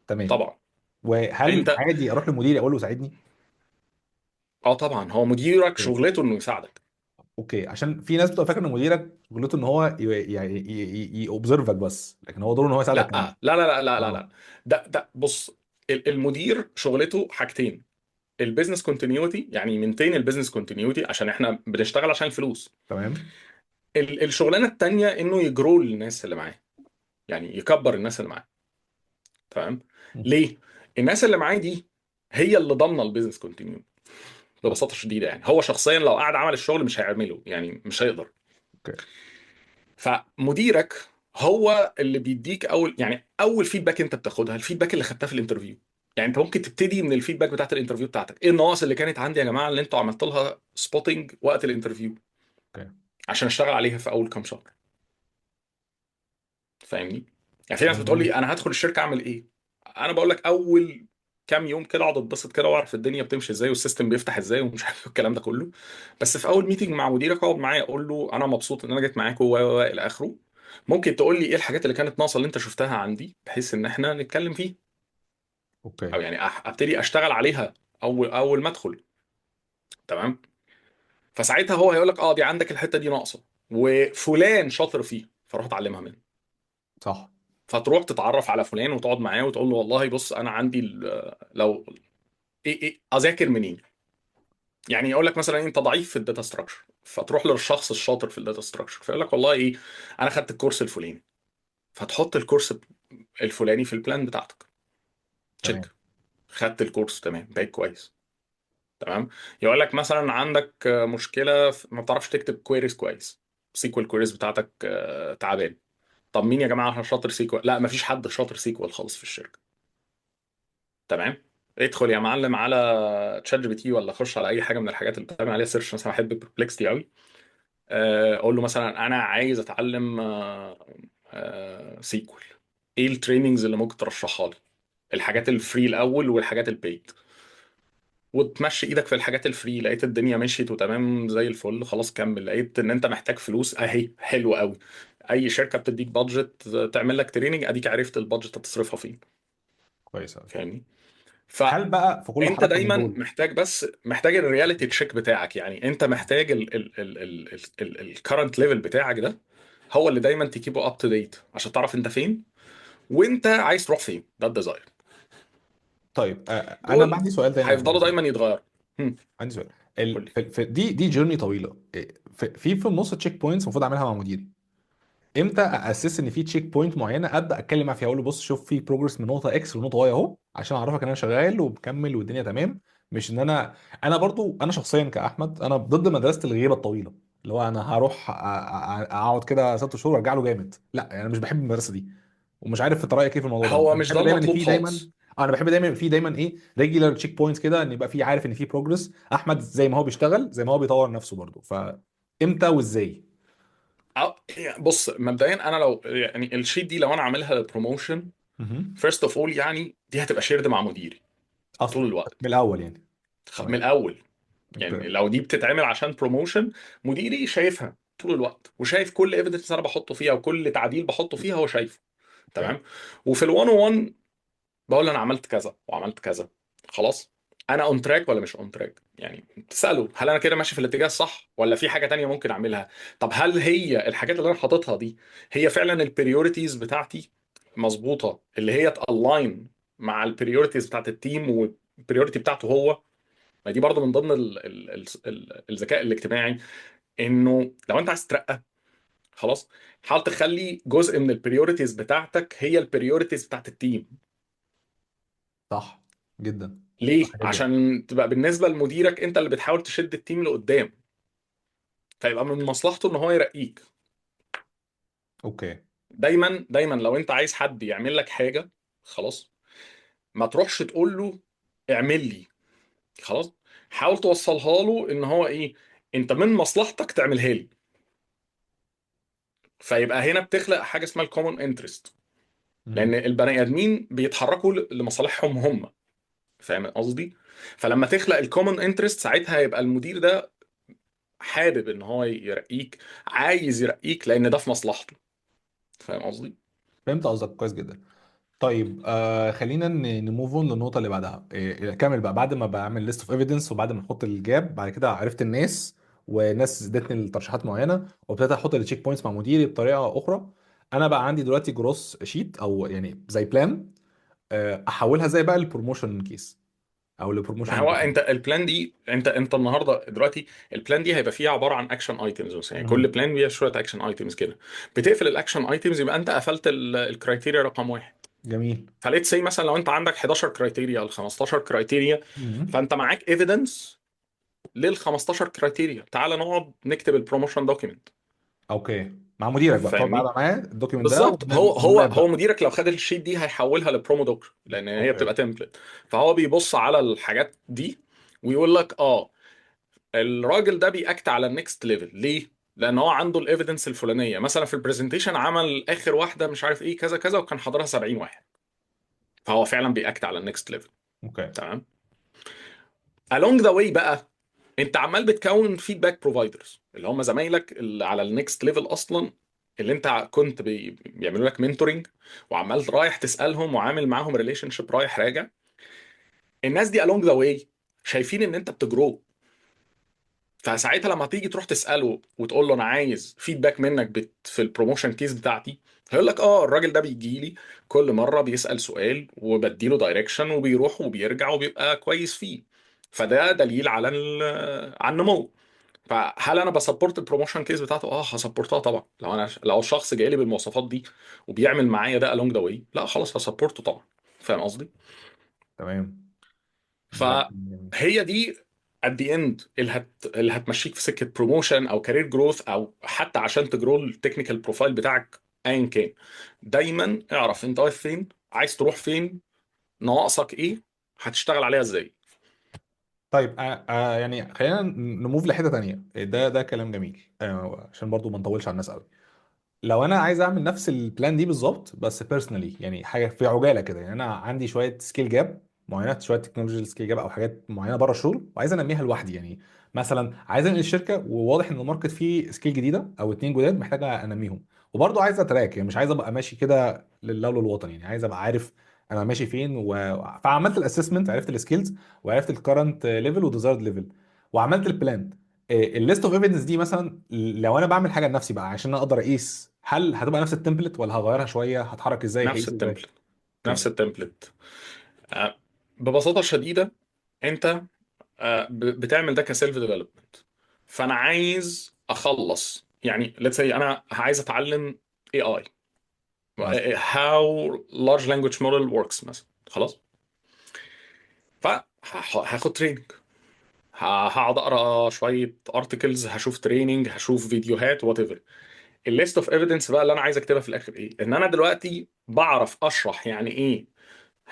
تمام. طبعا. وهل انت عادي اروح لمديري اقول له ساعدني؟ اه طبعا هو مديرك اوكي. شغلته انه يساعدك. اوكي، عشان في ناس بتبقى فاكره ان مديرك شغلته ان هو يعني يوبزرفك بس، لكن هو دوره ان هو يساعدك كمان. لا لا لا لا لا لا. اه. ده بص، المدير شغلته حاجتين: البيزنس كونتينيوتي، يعني مينتين البيزنس كونتينيوتي عشان احنا بنشتغل عشان الفلوس. تمام. الشغلانه التانيه انه يجرو الناس اللي معاه، يعني يكبر الناس اللي معاه. تمام. مم. ليه؟ الناس اللي معاه دي هي اللي ضامنه البيزنس كونتينيوتي صح. ببساطه شديده. يعني هو شخصيا لو قعد عمل الشغل مش هيعمله، يعني مش هيقدر. اوكي. فمديرك هو اللي بيديك اول، يعني اول فيدباك انت بتاخدها الفيدباك اللي خدتها في الانترفيو. يعني انت ممكن تبتدي من الفيدباك بتاعت الانترفيو بتاعتك: ايه النواقص اللي كانت عندي يا جماعه اللي انتوا عملت لها سبوتنج وقت الانترفيو اوكي. عشان اشتغل عليها في اول كام شهر. فاهمني؟ يعني في ناس بتقول لي مظبوط. انا هدخل الشركه اعمل ايه. انا بقول لك اول كام يوم كده اقعد اتبسط كده واعرف الدنيا بتمشي ازاي والسيستم بيفتح ازاي ومش عارف إيه الكلام ده كله. بس في اول ميتنج مع مديرك اقعد معاه اقول له انا مبسوط ان انا جيت معاكم الى اخره. ممكن تقول لي ايه الحاجات اللي كانت ناقصه اللي انت شفتها عندي بحيث ان احنا نتكلم فيه، اوكي. او يعني ابتدي اشتغل عليها اول ما ادخل. تمام. فساعتها هو هيقول لك اه دي عندك الحته دي ناقصه وفلان شاطر فيه فروح اتعلمها منه. صح. فتروح تتعرف على فلان وتقعد معاه وتقول له والله بص انا عندي لو ايه اذاكر منين. يعني يقول لك مثلا انت ضعيف في الداتا ستراكشر فتروح للشخص الشاطر في الداتا ستراكشر فيقول لك والله ايه انا خدت الكورس الفلاني. فتحط الكورس الفلاني في البلان بتاعتك. تمام. تشيك. خدت الكورس تمام بقيت كويس. تمام. يقول لك مثلا عندك مشكله ما بتعرفش تكتب كويريز كويس. سيكوال كويريز بتاعتك تعبان. طب مين يا جماعه شاطر سيكوال؟ لا مفيش حد شاطر سيكوال خالص في الشركه. تمام. ادخل يا معلم على تشات جي بي تي ولا خش على اي حاجه من الحاجات اللي بتعمل عليها سيرش. مثلا بحب بربلكستي قوي. اقول له مثلا انا عايز اتعلم سيكوال. ايه التريننجز اللي ممكن ترشحها لي؟ الحاجات الفري الاول والحاجات البيد. وتمشي ايدك في الحاجات الفري لقيت الدنيا مشيت وتمام زي الفل خلاص كمل. لقيت ان انت محتاج فلوس اهي حلو قوي. اي شركه بتديك بادجت تعمل لك تريننج اديك عرفت البادجت هتصرفها فين. كويس قوي. فاهمني؟ هل بقى في كل انت حركه من دايما دول؟ محتاج، بس محتاج الرياليتي تشيك بتاعك. يعني انت محتاج الكرنت ليفل بتاعك ده هو اللي دايما تكيبه اب تو ديت عشان تعرف انت فين وانت عايز تروح فين. ده الديزاير. طيب، انا بقى دول عندي سؤال تاني هيفضلوا بالمناسبه. دايما يتغيروا. عندي سؤال. قول لي. دي جيرني طويله، في النص تشيك بوينتس المفروض اعملها مع مديري. امتى اسس ان في تشيك بوينت معينه ابدا اتكلم معاه فيها، اقول له بص شوف في بروجرس من نقطه اكس لنقطه واي اهو، عشان اعرفك ان انا شغال وبكمل والدنيا تمام. مش ان انا برضو انا شخصيا كاحمد انا ضد مدرسه الغيبه الطويله، اللي هو انا هروح اقعد كده 6 شهور وارجع له جامد. لا يعني انا مش بحب المدرسه دي. ومش عارف انت رايك ايه في الموضوع ده. هو انا مش بحب ده دايما ان المطلوب في دايما خالص. انا بحب دايما في دايما ايه ريجولار تشيك بوينتس كده، ان يبقى في عارف ان في بروجرس احمد زي ما هو بيشتغل زي ما هو بيطور نفسه برضو. فامتى وازاي؟ يعني بص مبدئيا انا لو يعني الشيت دي لو انا عاملها بروموشن مهم. فيرست اوف اول يعني دي هتبقى شيرد مع مديري طول اصلا الوقت. من الاول يعني. من تمام. الاول. اوكي. يعني لو دي بتتعمل عشان بروموشن مديري شايفها طول الوقت وشايف كل ايفيدنس انا بحطه فيها وكل تعديل بحطه فيها هو شايفه. اوكي. تمام. وفي ال 101 بقول له انا عملت كذا وعملت كذا. خلاص. انا اون تراك ولا مش اون تراك؟ يعني تساله هل انا كده ماشي في الاتجاه الصح ولا في حاجه تانية ممكن اعملها. طب هل هي الحاجات اللي انا حاططها دي هي فعلا البريوريتيز بتاعتي مظبوطه اللي هي تالاين مع البريوريتيز بتاعت التيم والبريوريتي بتاعته هو. ما دي برضه من ضمن الذكاء الاجتماعي. انه لو انت عايز تترقى خلاص حاول تخلي جزء من البريوريتيز بتاعتك هي البريوريتيز بتاعت التيم. صح جدا. صح ليه؟ جدا. عشان تبقى بالنسبه لمديرك انت اللي بتحاول تشد التيم لقدام. فيبقى من مصلحته ان هو يرقيك. اوكي. دايما دايما لو انت عايز حد يعمل لك حاجه خلاص ما تروحش تقول له اعمل لي. خلاص. حاول توصلها له ان هو ايه انت من مصلحتك تعملها لي. فيبقى هنا بتخلق حاجه اسمها الكومون انترست. لان مهم. البني ادمين بيتحركوا لمصالحهم هم. فاهم قصدي؟ فلما تخلق الكومون انترست ساعتها يبقى المدير ده حابب ان هو يرقيك. عايز يرقيك لان ده في مصلحته. فاهم قصدي؟ فهمت قصدك كويس جدا. طيب خلينا نموف اون للنقطه اللي بعدها. كمل بقى بعد ما بعمل ليست اوف ايفيدنس وبعد ما نحط الجاب بعد كده عرفت الناس وناس ادتني الترشيحات معينه، وابتديت احط التشيك بوينتس مع مديري بطريقه اخرى. انا بقى عندي دلوقتي جروس شيت، او يعني زي بلان، احولها زي بقى البروموشن كيس او ما البروموشن هو بلان. انت البلان دي، انت النهارده دلوقتي البلان دي هيبقى فيها عباره عن اكشن ايتمز مثلا، يعني كل مهم. بلان فيها شويه اكشن ايتمز كده. بتقفل الاكشن ايتمز يبقى انت قفلت الكرايتيريا رقم واحد. جميل. فليت سي مثلا لو انت عندك 11 كرايتيريا او 15 كرايتيريا، مهم. فانت معاك ايفيدنس لل 15 كرايتيريا، تعال نقعد نكتب البروموشن دوكيمنت. اوكي، مع مديرك بقى تقعد فاهمني؟ بقى معاه الدوكيمنت ده بالظبط. هو ونلاب هو بقى. مديرك لو خد الشيت دي هيحولها لبرومو دوك، لان هي اوكي. بتبقى تمبلت. فهو بيبص على الحاجات دي ويقول لك اه الراجل ده بيأكت على النكست ليفل ليه؟ لان هو عنده الايفيدنس الفلانيه، مثلا في البرزنتيشن عمل اخر واحده مش عارف ايه كذا كذا وكان حاضرها 70 واحد، فهو فعلا بيأكت على النكست ليفل. اوكي. تمام. along the way بقى انت عمال بتكون فيدباك بروفايدرز اللي هم زمايلك اللي على النكست ليفل اصلا، اللي انت كنت بيعملوا لك منتورنج، وعمال رايح تسالهم وعامل معاهم ريليشن شيب رايح راجع. الناس دي along the way شايفين ان انت بتجرو. فساعتها لما تيجي تروح تساله وتقول له انا عايز فيدباك منك في البروموشن كيس بتاعتي، هيقول لك اه الراجل ده بيجي لي كل مره بيسال سؤال وبديله دايركشن وبيروح وبيرجع وبيبقى كويس فيه. فده دليل على على النمو. فهل انا بسبورت البروموشن كيس بتاعته؟ اه هسبورتها طبعا. لو الشخص جاي لي بالمواصفات دي وبيعمل معايا ده along the way، لا خلاص هسبورته طبعا. فاهم قصدي؟ تمام. ده جميل. فهي دي at the end اللي هتمشيك في سكه بروموشن او كارير جروث، او حتى عشان تجرو التكنيكال بروفايل بتاعك ايا كان. دايما اعرف انت واقف فين، عايز تروح فين، نواقصك ايه، هتشتغل عليها ازاي. طيب يعني خلينا نموف لحته تانية. ده كلام جميل، عشان برضو ما نطولش على الناس قوي. لو انا عايز اعمل نفس البلان دي بالظبط بس بيرسونالي، يعني حاجه في عجاله كده، يعني انا عندي شويه سكيل جاب معينه، شويه تكنولوجيا سكيل جاب او حاجات معينه بره الشغل وعايز انميها لوحدي. يعني مثلا عايز انقل الشركه وواضح ان الماركت فيه سكيل جديده او اتنين جداد محتاجه انميهم، وبرضه عايز اتراك، يعني مش عايز ابقى ماشي كده لله وللوطن، يعني عايز ابقى عارف انا ماشي فين فعملت الاسسمنت، عرفت السكيلز وعرفت الكرنت ليفل وديزايرد ليفل وعملت البلان. الليست اوف ايفيدنس دي مثلا لو انا بعمل حاجه لنفسي بقى عشان اقدر اقيس، هل هتبقى نفس التمبلت ولا هغيرها شويه، هتحرك ازاي، نفس هيقيس ازاي؟ التمبلت. اوكي. نفس التمبلت. ببساطه شديده، انت بتعمل ده كسيلف ديفلوبمنت. فانا عايز اخلص، يعني ليتس سي انا عايز اتعلم اي اي، مثلا. how large language model works مثلا. خلاص. فهاخد تريننج، هقعد اقرا شويه ارتكلز، هشوف تريننج، هشوف فيديوهات وات ايفر. الليست اوف ايفيدنس بقى اللي انا عايز اكتبها في الاخر ايه؟ ان انا دلوقتي بعرف اشرح يعني ايه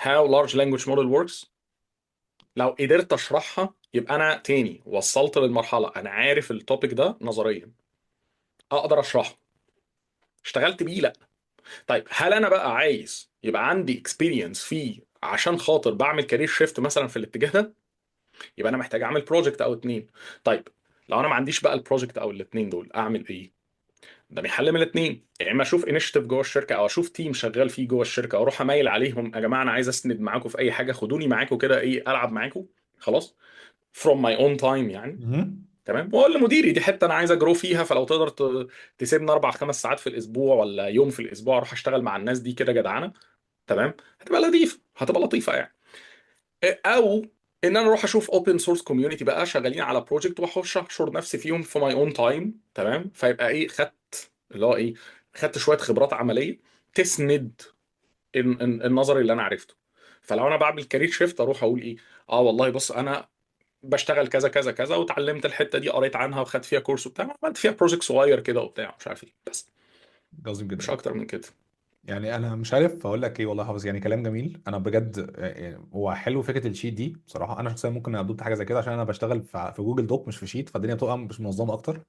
how large language model works. لو قدرت اشرحها يبقى انا تاني وصلت للمرحله انا عارف التوبيك ده نظريا، اقدر اشرحه. اشتغلت بيه؟ لا. طيب هل انا بقى عايز يبقى عندي اكسبيرينس فيه عشان خاطر بعمل كارير شيفت مثلا في الاتجاه ده؟ يبقى انا محتاج اعمل بروجكت او اتنين. طيب لو انا ما عنديش بقى البروجكت او الاتنين دول اعمل ايه؟ ده بيحل من الاثنين. يا اما اشوف انيشيتيف جوه الشركه او اشوف تيم شغال فيه جوه الشركه واروح اميل عليهم، يا جماعه انا عايز اسند معاكم في اي حاجه، خدوني معاكم كده ايه العب معاكم. خلاص. from my own time يعني. مهم. تمام. واقول لمديري دي حته انا عايز اجرو فيها، فلو تقدر تسيبني 4 5 ساعات في الاسبوع ولا يوم في الاسبوع اروح اشتغل مع الناس دي كده جدعانه. تمام. هتبقى لطيفه، هتبقى لطيفه يعني. او ان انا اروح اشوف اوبن سورس كوميونتي بقى شغالين على بروجكت واخش احشر نفسي فيهم في ماي اون تايم. تمام. فيبقى ايه، خدت اللي هو ايه، خدت شويه خبرات عمليه تسند النظري اللي انا عرفته. فلو انا بعمل كارير شيفت اروح اقول ايه، اه والله بص انا بشتغل كذا كذا كذا واتعلمت الحته دي، قريت عنها وخدت فيها كورس وبتاع، عملت فيها بروجكت صغير كده وبتاع مش عارف ايه، بس عظيم مش جدا. اكتر من كده. يعني انا مش عارف اقول لك ايه والله حافظ، يعني كلام جميل انا بجد. هو حلو فكره الشيت دي بصراحه، انا شخصيا ممكن ادوت حاجه زي كده عشان انا بشتغل في جوجل دوك مش في شيت، فالدنيا بتبقى مش منظمه اكتر،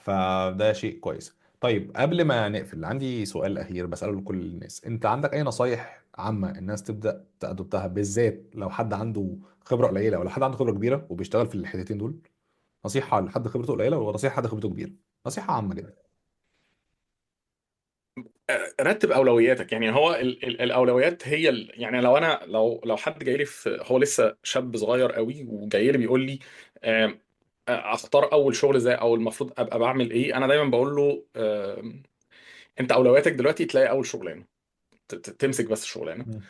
فده شيء كويس. طيب قبل ما نقفل عندي سؤال اخير بساله لكل الناس، انت عندك اي نصايح عامه الناس تبدا تادوبتها، بالذات لو حد عنده خبره قليله ولا حد عنده خبره كبيره وبيشتغل في الحتتين دول؟ نصيحه لحد خبرته قليله ونصيحه لحد خبرته كبيره، نصيحه عامه جدا. رتب اولوياتك. يعني هو الاولويات هي يعني لو انا لو حد جاي لي في، هو لسه شاب صغير قوي وجاي لي بيقول لي اختار اول شغل ازاي، او المفروض ابقى بعمل ايه. انا دايما بقول له انت اولوياتك دلوقتي تلاقي اول شغلانه، تمسك بس شغلانه مم.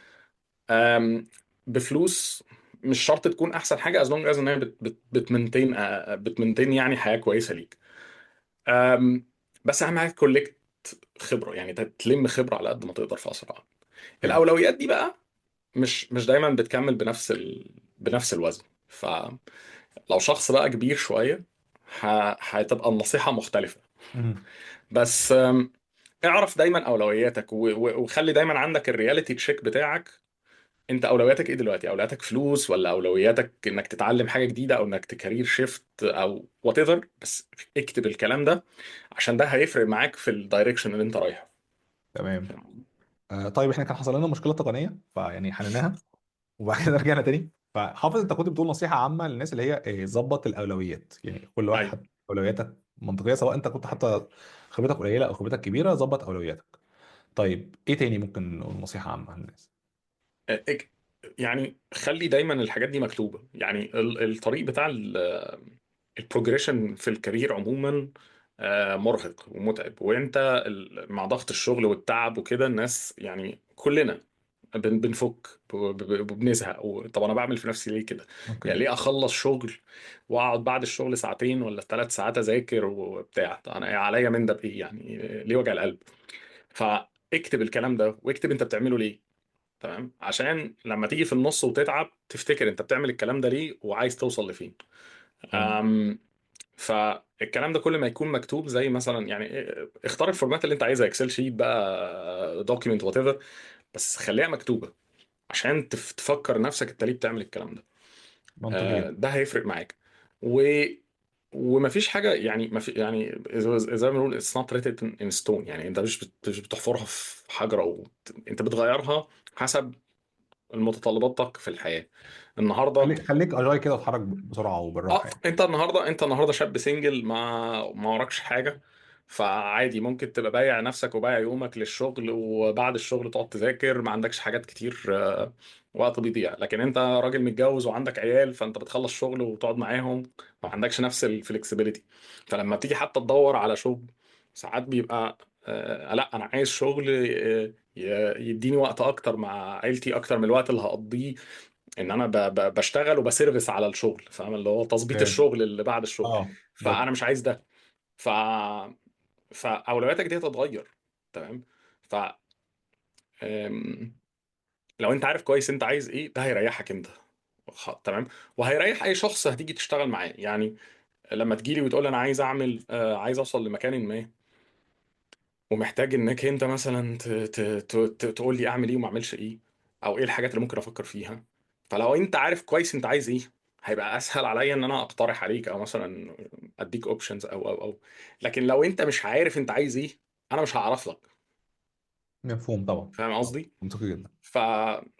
آم، بفلوس. مش شرط تكون احسن حاجه، از لونج از ان هي بتمنتين يعني حياه كويسه ليك. آم، بس اهم حاجه كولكت خبره، يعني تلم خبره على قد ما تقدر في اسرع. اوكي. الاولويات دي بقى مش دايما بتكمل بنفس الوزن. فلو شخص بقى كبير شويه هتبقى النصيحه مختلفه. مم. بس اعرف دايما اولوياتك، وخلي دايما عندك الرياليتي تشيك بتاعك. انت اولوياتك ايه دلوقتي؟ اولوياتك فلوس، ولا اولوياتك انك تتعلم حاجه جديده، او انك تكارير شيفت، او وات ايفر. بس اكتب الكلام ده، عشان ده هيفرق معاك في الدايركشن اللي انت رايحه. تمام. فاهم؟ طيب احنا كان حصل لنا مشكله تقنيه فيعني حليناها، وبعد كده رجعنا تاني. فحافظ انت كنت بتقول نصيحه عامه للناس اللي هي ظبط الاولويات، يعني كل واحد ايوه. حط اولوياتك منطقيه، سواء انت كنت حتى خبرتك قليله او خبرتك كبيره، ظبط اولوياتك. طيب ايه تاني ممكن نقول نصيحه عامه للناس؟ اك- يعني خلي دايما الحاجات دي مكتوبه. يعني الطريق بتاع البروجريشن في الكارير عموما مرهق ومتعب. وانت مع ضغط الشغل والتعب وكده، الناس يعني كلنا بنفك وبنزهق. طب انا بعمل في نفسي ليه كده؟ يعني اوكي. ليه اخلص شغل واقعد بعد الشغل ساعتين ولا 3 ساعات اذاكر وبتاع؟ طب انا عليا من ده بايه يعني؟ ليه وجع القلب؟ فاكتب الكلام ده، واكتب انت بتعمله ليه. تمام؟ عشان لما تيجي في النص وتتعب تفتكر انت بتعمل الكلام ده ليه وعايز توصل لفين. فهمت. فالكلام ده كل ما يكون مكتوب، زي مثلا يعني اختار الفورمات اللي انت عايزها، اكسل شيت بقى، دوكيمنت، وات ايفر، بس خليها مكتوبه عشان تفكر نفسك انت ليه بتعمل الكلام ده. منطقي. ده هيفرق معاك. و ومفيش حاجه يعني، ما في يعني زي ما بنقول اتس نوت written ان ستون. يعني انت مش بتحفرها في حجره، انت بتغيرها حسب المتطلباتك في الحياه النهارده. خليك اجاي كده واتحرك بسرعه وبالراحه اه، يعني. انت النهارده شاب سنجل، ما وراكش حاجه. فعادي ممكن تبقى بايع نفسك وبايع يومك للشغل، وبعد الشغل تقعد تذاكر، ما عندكش حاجات كتير، وقت بيضيع. لكن انت راجل متجوز وعندك عيال، فانت بتخلص شغل وتقعد معاهم، ما عندكش نفس الفلكسبيليتي. فلما تيجي حتى تدور على شغل، ساعات بيبقى لا انا عايز شغل يديني وقت اكتر مع عيلتي، اكتر من الوقت اللي هقضيه ان انا بشتغل وبسيرفس على الشغل. فاهم؟ اللي هو تظبيط اوكي. الشغل اللي بعد الشغل. اه بالظبط. فانا مش عايز ده. ف فاولوياتك دي هتتغير. تمام؟ ف أم، لو انت عارف كويس انت عايز ايه، ده هيريحك انت. تمام؟ وهيريح اي شخص هتيجي تشتغل معاه. يعني لما تجيلي وتقول انا عايز اعمل عايز اوصل لمكان ما، ومحتاج انك انت مثلا تقول لي اعمل ايه وما اعملش ايه، او ايه الحاجات اللي ممكن افكر فيها. فلو انت عارف كويس انت عايز ايه، هيبقى اسهل عليا ان انا اقترح عليك، او مثلا اديك اوبشنز او. لكن لو انت مش عارف انت عايز ايه، انا مش هعرف لك. مفهوم طبعا. فاهم طبعا قصدي؟ منطقي جدا. ف...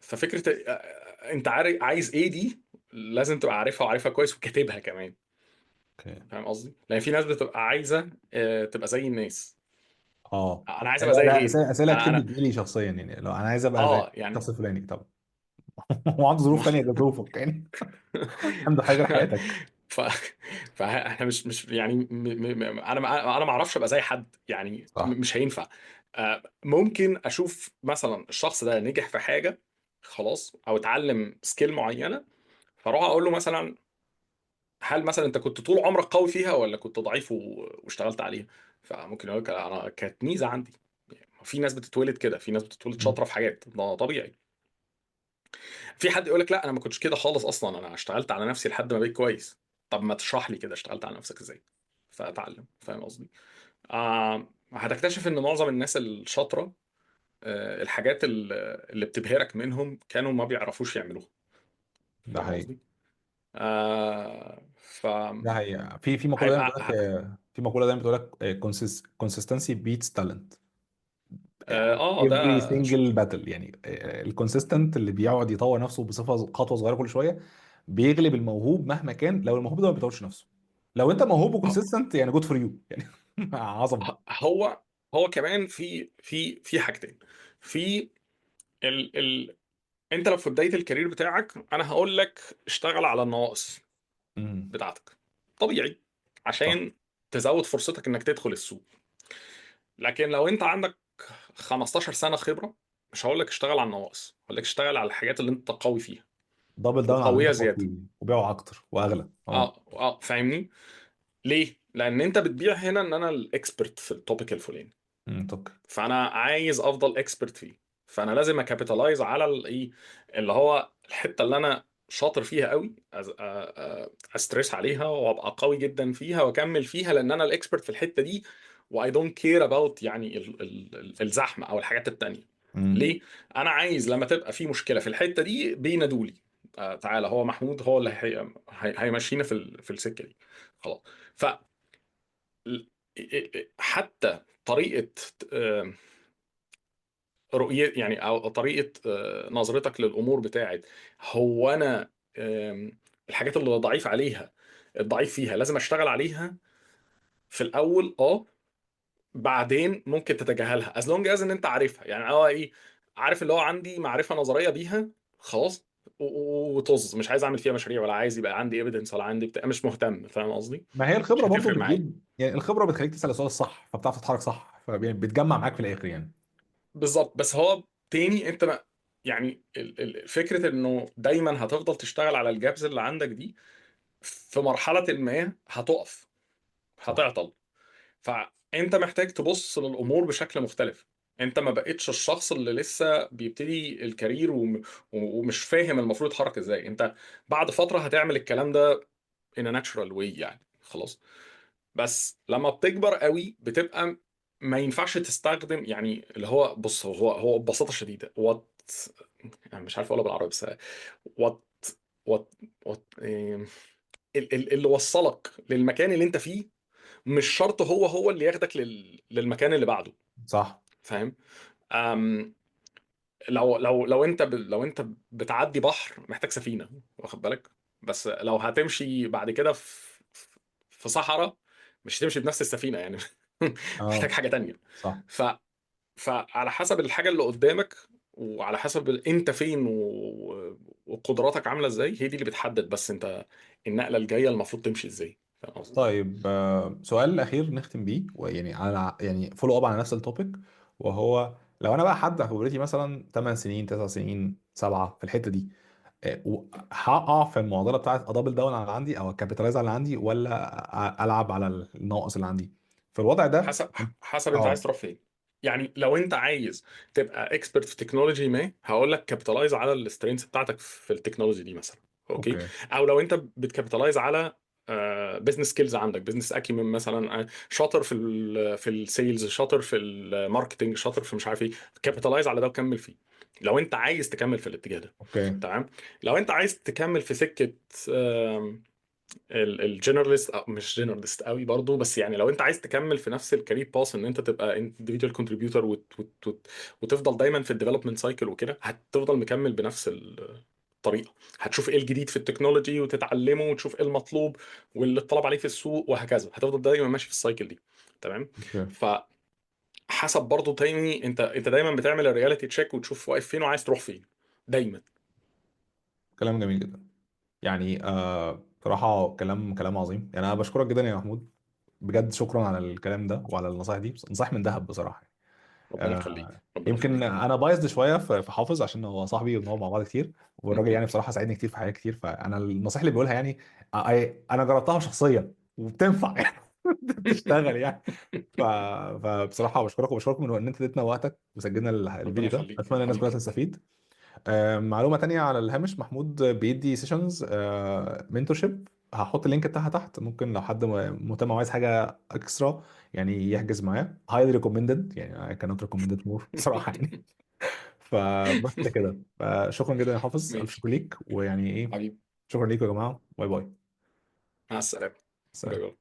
ففكرة انت عارف عايز ايه دي، لازم تبقى عارفها وعارفها كويس وكاتبها كمان. اوكي. فاهم قصدي؟ لان في ناس بتبقى عايزة تبقى زي الناس. اه انا عايز ابقى لا زي لا، غيري. اسئله كتير انا بتجيلي شخصيا، يعني لو انا عايز ابقى زي يعني الشخص الفلاني، طب هو عنده ظروف تانية غير ظروفك يعني. عنده حاجه غير حياتك. ف فاحنا مش يعني انا ما اعرفش ابقى زي حد يعني، صح. مش هينفع. ممكن اشوف مثلا الشخص ده نجح في حاجه خلاص، او اتعلم سكيل معينه، فاروح اقول له مثلا هل مثلا انت كنت طول عمرك قوي فيها، ولا كنت ضعيف واشتغلت عليها؟ فممكن يقول لك انا كانت ميزه عندي. في ناس بتتولد كده، في ناس بتتولد مم. شاطره في حاجات، ده طبيعي. في حد يقول لك لا انا ما كنتش كده خالص اصلا، انا اشتغلت على نفسي لحد ما بقيت كويس. طب ما تشرح لي كده اشتغلت على نفسك ازاي، فاتعلم. فاهم قصدي؟ هتكتشف ان معظم الناس الشاطره الحاجات اللي بتبهرك منهم كانوا ما بيعرفوش يعملوها. ده فاهم حقيقي. قصدي؟ ف ده حقيقي. في مقوله دايما هيبقى بتقول لك، في مقوله دايما بتقول لك consistency beats talent. يعني every ده single battle، يعني الكونسيستنت اللي بيقعد يطور نفسه بصفه خطوه صغيره كل شويه بيغلب الموهوب مهما كان، لو الموهوب ده ما بيطورش نفسه. لو انت موهوب آه، وكونسيستنت يعني جود فور يو يعني. عظمه. هو كمان في حاجتين. في ال انت لو في بدايه الكارير بتاعك، انا هقول لك اشتغل على النواقص امم. بتاعتك. طبيعي صح. عشان تزود فرصتك انك تدخل السوق. لكن لو انت عندك 15 سنة خبرة، مش هقول لك اشتغل على النواقص، هقول لك اشتغل على الحاجات اللي انت قوي فيها دبل داون على اللي وقوية انت قوي زيادة. فيه وبيعه اكتر واغلى. اه. اه فاهمني. ليه؟ لان انت بتبيع هنا ان انا الاكسبرت في التوبيك الفلاني، اوكي. فانا عايز افضل اكسبرت فيه، فانا لازم اكابيتالايز على الايه، اللي هو الحته اللي انا شاطر فيها قوي، استريس عليها وابقى قوي جدا فيها واكمل فيها، لان انا الاكسبرت في الحته دي. واي دونت كير اباوت يعني الزحمه او الحاجات التانيه. امم. ليه؟ انا عايز لما تبقى في مشكله في الحته دي بينادولي، تعالى هو محمود هو اللي هيمشينا في السكه دي. خلاص. ف حتى طريقه رؤية يعني، او طريقة نظرتك للامور بتاعت، هو انا الحاجات اللي ضعيف عليها، الضعيف فيها لازم اشتغل عليها في الاول. بعدين ممكن تتجاهلها از لونج از ان انت عارفها، يعني هو ايه، عارف اللي هو عندي معرفة نظرية بيها. خلاص. وطز مش عايز اعمل فيها مشاريع، ولا عايز يبقى عندي ايفيدنس، ولا عندي بتاع، مش مهتم. فاهم قصدي؟ ما هي مش الخبره برضو هتفرق معايا. بتجيب، يعني الخبره بتخليك تسال السؤال الصح فبتعرف تتحرك صح، يعني بتجمع معاك في الاخر يعني. بالظبط. بس هو تاني انت ما، يعني فكرة انه دايما هتفضل تشتغل على الجابز اللي عندك دي، في مرحلة ما هتقف، صح. هتعطل. فانت محتاج تبص للامور بشكل مختلف. انت ما بقتش الشخص اللي لسه بيبتدي الكارير ومش فاهم المفروض يتحرك ازاي. انت بعد فترة هتعمل الكلام ده in a natural way يعني. خلاص. بس لما بتكبر قوي بتبقى ما ينفعش تستخدم يعني اللي هو، بص هو ببساطة شديدة يعني مش عارف اقولها بالعربي بس، وات وات وات اللي وصلك للمكان اللي انت فيه مش شرط هو اللي ياخدك للمكان اللي بعده. صح. فاهم؟ أم... لو انت بتعدي بحر محتاج سفينة، واخد بالك؟ بس لو هتمشي بعد كده في صحراء، مش هتمشي بنفس السفينة يعني. محتاج اه. حاجة تانية. صح. ف... فعلى حسب الحاجة اللي قدامك، وعلى حسب انت فين وقدراتك عاملة ازاي، هي دي اللي بتحدد بس انت النقلة الجاية المفروض تمشي ازاي. فاهم قصدي؟ طيب، سؤال اخير نختم بيه، ويعني على يعني فولو اب على نفس التوبيك، وهو لو انا بقى حد خبرتي مثلا 8 سنين 9 سنين 7 في الحته دي، هقع في المعضله بتاعت ادبل داون على اللي عندي او كابيتالايز على اللي عندي، ولا العب على الناقص اللي عندي في الوضع ده؟ حسب حسب انت عايز اه. تروح فين. يعني لو انت عايز تبقى اكسبرت في تكنولوجي ما، هقول لك كابيتالايز على السترينث بتاعتك في التكنولوجي دي مثلا. اوكي. اوكي. او لو انت بتكابيتالايز على بزنس سكيلز عندك، بزنس اكيومن مثلا، شاطر في السيلز، شاطر في الماركتنج، شاطر في مش عارف ايه، كابيتالايز على ده وكمل فيه. لو انت عايز تكمل في الاتجاه ده. اوكي. تمام. لو انت عايز تكمل في سكة الجنراليست، مش جنراليست قوي برضو، بس يعني لو انت عايز تكمل في نفس الكارير باس، ان انت تبقى individual contributor وتفضل دايما في الديفلوبمنت سايكل وكده، هتفضل مكمل بنفس الطريقه. هتشوف ايه الجديد في التكنولوجي وتتعلمه، وتشوف ايه المطلوب واللي اتطلب عليه في السوق، وهكذا هتفضل دايما ماشي في السايكل دي. تمام. اوكي. فحسب برضو تاني، انت دايما بتعمل الرياليتي تشيك وتشوف واقف فين وعايز تروح فين دايما. كلام جميل جدا. يعني بصراحه كلام عظيم، يعني انا بشكرك جدا يا محمود، بجد شكرا على الكلام ده وعلى النصائح دي، نصائح من ذهب بصراحه. ربنا يخليك، ربنا يمكن يخليك. انا بايظد شويه في حافظ عشان هو صاحبي وبنقعد مع بعض كتير، والراجل م- يعني بصراحه ساعدني كتير في حاجات كتير، فانا النصائح اللي بيقولها يعني انا جربتها شخصيا وبتنفع يعني، بتشتغل يعني. ف... فبصراحه بشكرك، وبشكرك من ان انت اديتنا وقتك وسجلنا ربنا الفيديو ده، يخليك اتمنى الناس كلها حبيبي. تستفيد. معلومه تانية على الهامش، محمود بيدي سيشنز منتورشيب، هحط اللينك بتاعها تحت، ممكن لو حد مهتم وعايز حاجه اكسترا يعني يحجز معاه، هايلي ريكومندد يعني، I cannot recommend it more بصراحه يعني. فبس كده، فشكرا جدا يا حافظ، الف ماشي شكر ليك، ويعني ايه، حبيبي. شكرا ليكم يا جماعه، باي باي. مع السلامة. باي سلام. باي.